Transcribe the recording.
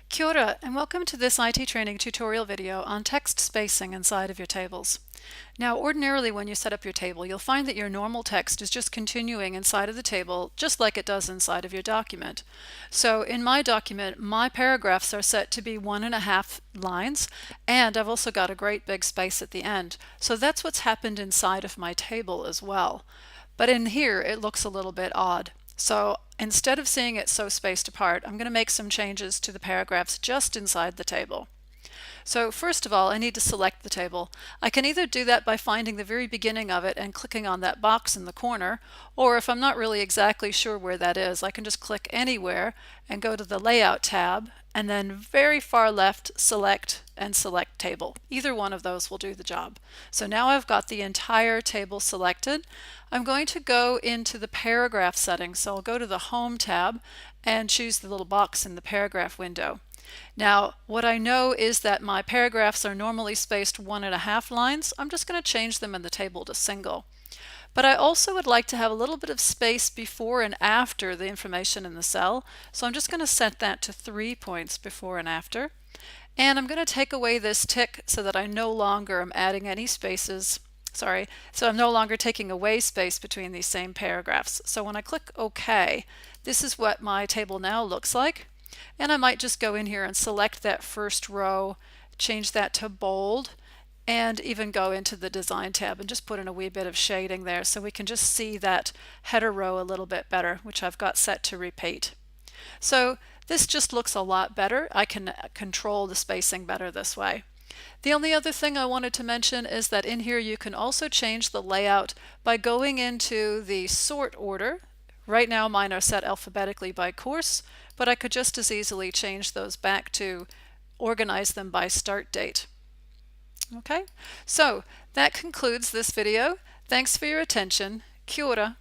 Kia ora, and welcome to this IT training tutorial video on text spacing inside of your tables. Now, ordinarily when you set up your table, you'll find that your normal text is just continuing inside of the table just like it does inside of your document. So in my document, my paragraphs are set to be 1.5 lines, and I've also got a great big space at the end. So that's what's happened inside of my table as well. But in here, it looks a little bit odd. So instead of seeing it so spaced apart, I'm going to make some changes to the paragraphs just inside the table. So first of all, I need to select the table. I can either do that by finding the very beginning of it and clicking on that box in the corner, or if I'm not really exactly sure where that is, I can just click anywhere and go to the Layout tab, and then very far left, select and select Table. Either one of those will do the job. So now I've got the entire table selected. I'm going to go into the paragraph settings. So I'll go to the Home tab and choose the little box in the paragraph window. Now, what I know is that my paragraphs are normally spaced 1.5 lines. I'm just going to change them in the table to single. But I also would like to have a little bit of space before and after the information in the cell. So I'm just going to set that to 3 points before and after. And I'm going to take away this tick so that I no longer am adding any spaces. So I'm no longer taking away space between these same paragraphs. So when I click OK, this is what my table now looks like. And I might just go in here and select that first row, change that to bold, and even go into the Design tab and just put in a wee bit of shading there so we can just see that header row a little bit better, which I've got set to repeat. So this just looks a lot better. I can control the spacing better this way. The only other thing I wanted to mention is that in here you can also change the layout by going into the sort order. Right now mine are set alphabetically by course, but I could just as easily change those back to organize them by start date. Okay, so that concludes this video. Thanks for your attention. Kia ora.